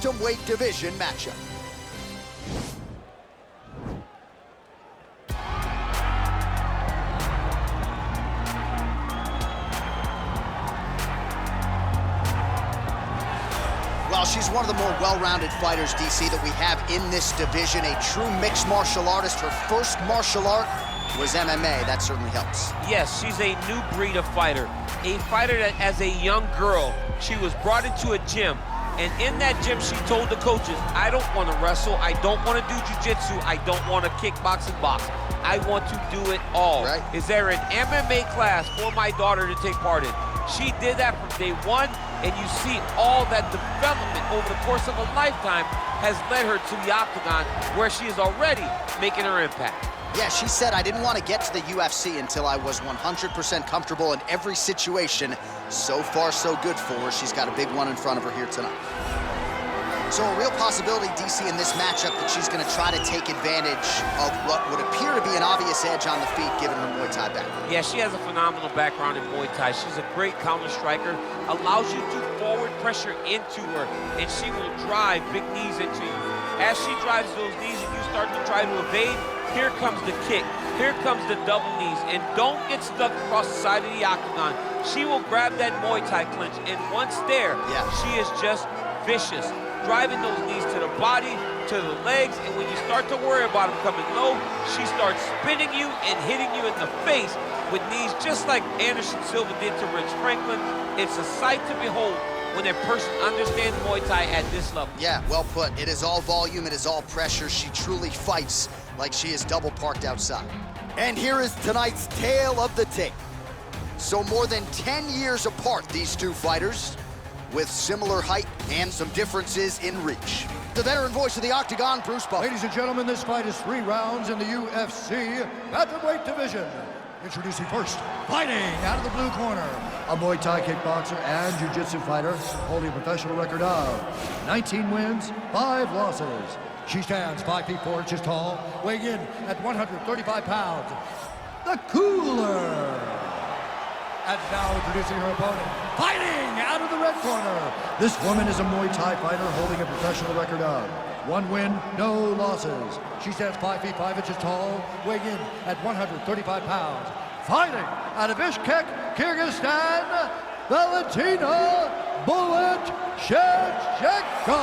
bantamweight division matchup. Well, she's one of the more well-rounded fighters, DC, that we have in this division. A true mixed martial artist. Her first martial art was MMA. That certainly helps. Yes, she's a new breed of fighter. A fighter that, as a young girl, she was brought into a gym. And in that gym, she told the coaches, I don't want to wrestle. I don't want to do jiu-jitsu. I don't want to kickbox and box. I want to do it all. Right. Is there an MMA class for my daughter to take part in? She did that from day one, and you see all that development over the course of a lifetime has led her to the octagon, where she is already making her impact. Yeah, she said, I didn't want to get to the UFC until I was 100% comfortable in every situation. So far, so good for her. She's got a big one in front of her here tonight. So a real possibility, DC, in this matchup that she's going to try to take advantage of what would appear to be an obvious edge on the feet, given her Muay Thai background. Yeah, she has a phenomenal background in Muay Thai. She's a great counter striker, allows you to forward pressure into her, and she will drive big knees into you. As she drives those knees and you start to try to evade, here comes the kick, here comes the double knees, and don't get stuck across the side of the octagon. She will grab that Muay Thai clinch, and once there, she is just vicious, driving those knees to the body, to the legs, and when you start to worry about them coming low, she starts spinning you and hitting you in the face with knees just like Anderson Silva did to Rich Franklin. It's a sight to behold when a person understands Muay Thai at this level. Yeah, well put. It is all volume, it is all pressure. She truly fights like she is double parked outside. And here is tonight's tale of the tape. So more than 10 years apart, these two fighters, with similar height and some differences in reach. The veteran voice of the Octagon, Bruce Buffer. Ladies and gentlemen, this fight is 3 rounds in the UFC bantamweight division. Introducing first, fighting out of the blue corner, a Muay Thai kickboxer and jiu-jitsu fighter holding a professional record of 19 wins, 5 losses. She stands 5 feet 4 inches tall, weighing in at 135 pounds. The Cooler. And now introducing her opponent, fighting out of the red corner. This woman is a Muay Thai fighter holding a professional record of 1 win, no losses. She stands 5 feet 5 inches tall, weighing in at 135 pounds. Fighting out of Bishkek, Kyrgyzstan, Valentina Bullet Shevcheko.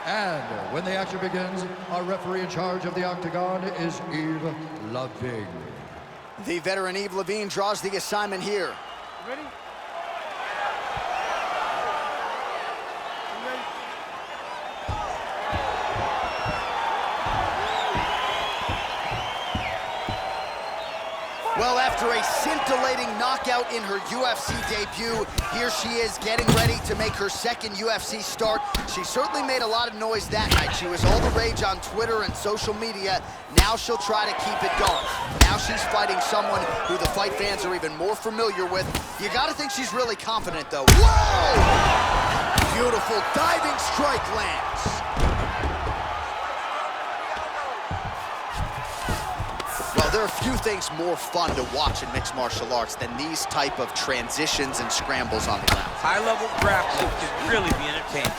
And when the action begins, our referee in charge of the Octagon is Yves Lavigne. The veteran Yves Lavigne draws the assignment here. Ready? Well, after a scintillating knockout in her UFC debut, here she is getting ready to make her second UFC start. She certainly made a lot of noise that night. She was all the rage on Twitter and social media. Now she'll try to keep it going. Now she's fighting someone who the fight fans are even more familiar with. You gotta think she's really confident, though. Whoa! Beautiful diving strike lands. Well, there are few things more fun to watch in mixed martial arts than these type of transitions and scrambles on the ground. High-level grappling can really be entertaining.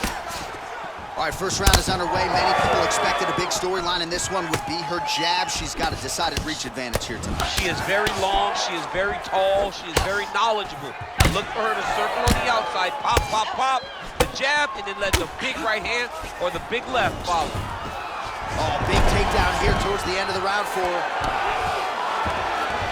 All right, first round is underway. Many people expected a big storyline in this one would be her jab. She's got a decided reach advantage here tonight. She is very long, she is very tall, she is very knowledgeable. Look for her to circle on the outside, pop, pop, pop, the jab, and then let the big right hand or the big left follow. Oh, big takedown here towards the end of the round for her.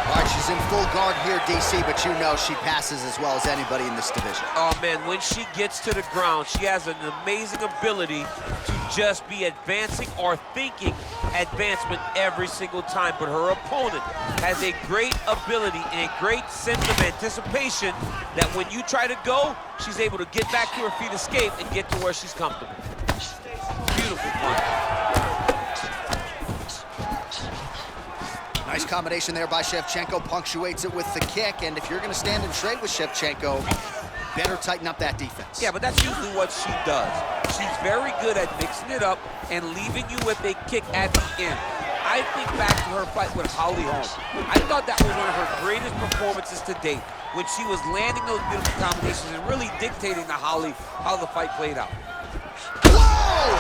All right, she's in full guard here, DC, but you know she passes as well as anybody in this division. Oh, man, when she gets to the ground, she has an amazing ability to just be advancing or thinking advancement every single time. But her opponent has a great ability and a great sense of anticipation that when you try to go, she's able to get back to her feet, escape, and get to where she's comfortable. Beautiful punch. Nice combination there by Shevchenko, punctuates it with the kick, and if you're going to stand and trade with Shevchenko, better tighten up that defense. Yeah, but that's usually what she does. She's very good at mixing it up and leaving you with a kick at the end. I think back to her fight with Holly Holm. I thought that was one of her greatest performances to date. when she was landing those beautiful combinations and really dictating to Holly how the fight played out. Whoa!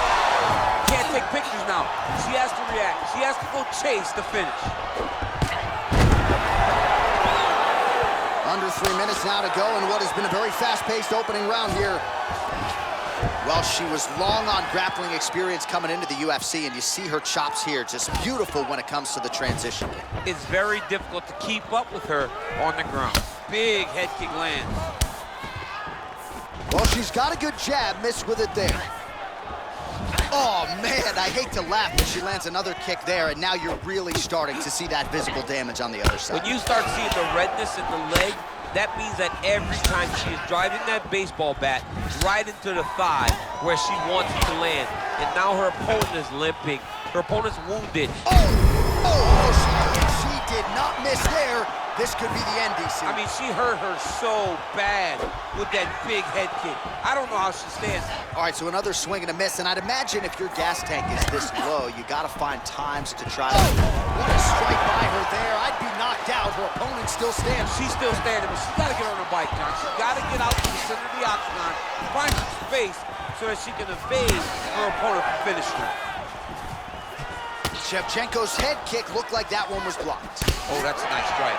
Can't take pictures now. She has to react. She has to go chase the finish. Under 3 minutes now to go in what has been a very fast-paced opening round here. Well, she was long on grappling experience coming into the UFC, and you see her chops here, just beautiful when it comes to the transition. It's very difficult to keep up with her on the ground. Big head kick lands. Well, she's got a good jab, missed with it there. Oh, man, I hate to laugh, but she lands another kick there, and now you're really starting to see that visible damage on the other side. When you start seeing the redness in the leg, that means that every time she is driving that baseball bat right into the thigh where she wants it to land, and now her opponent is limping. Her opponent's wounded. She did not miss there. This could be the end, DC. I mean, she hurt her so bad with that big head kick. I don't know how she stands. All right, so another swing and a miss, and I'd imagine if your gas tank is this low, you got to find times to try to... What a strike by her there. I'd be knocked out. Her opponent still stands. She's still standing, but she's got to get on her bike, John. She's got to get out to the center of the octagon, find some space so that she can evade her opponent from finishing her. Shevcheko's head kick looked like that one was blocked. Oh, that's a nice strike.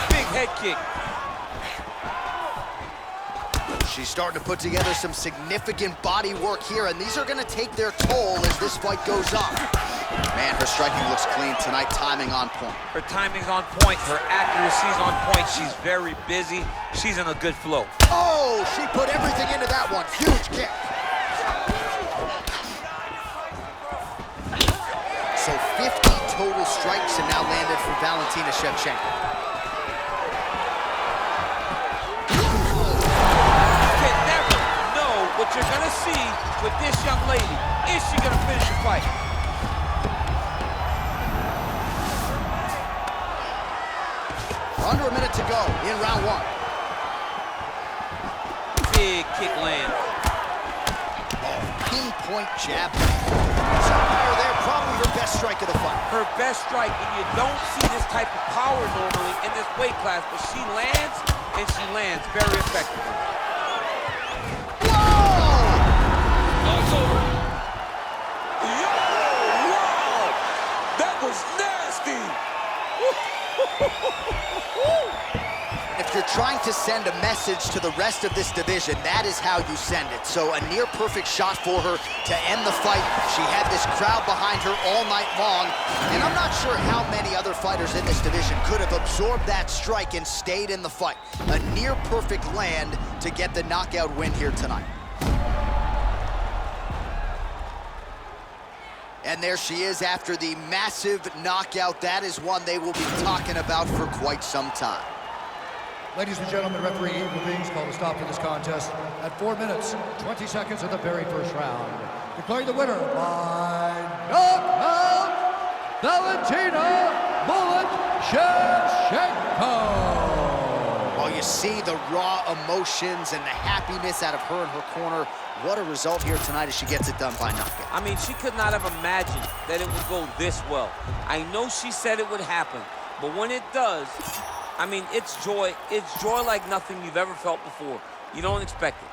Big head kick. She's starting to put together some significant body work here, and these are going to take their toll as this fight goes on. Man, her striking looks clean tonight, timing on point. Her timing's on point. Her accuracy's on point. She's very busy. She's in a good flow. Oh, she put everything into that one. Huge kick. So 50 total strikes have now landed for Valentine Shevcheko. You can never know what you're gonna see with this young lady. Is she gonna finish the fight? Under a minute to go in round one. Big kick lands. Oh, pinpoint jab. Fire there, probably her best strike of the fight. Her best strike, and you don't see this type of power normally in this weight class, but she lands, and she lands very effectively. Whoa! It's over. Yo, wow! That was nasty! If you're trying to send a message to the rest of this division, that is how you send it. So a near-perfect shot for her to end the fight. She had this crowd behind her all night long, and I'm not sure how many other fighters in this division could have absorbed that strike and stayed in the fight. A near-perfect land to get the knockout win here tonight. And there she is after the massive knockout. That is one they will be talking about for quite some time. Ladies and gentlemen, referee Evil Beings called a stop to this contest at 4 minutes, 20 seconds of the very first round. Declaring the winner by knockout, Valentina Shevcheko. Well, you see the raw emotions and the happiness out of her in her corner. What a result here tonight as she gets it done by knockout. I mean, she could not have imagined that it would go this well. I know she said it would happen, but when it does, I mean, it's joy. It's joy like nothing you've ever felt before. You don't expect it.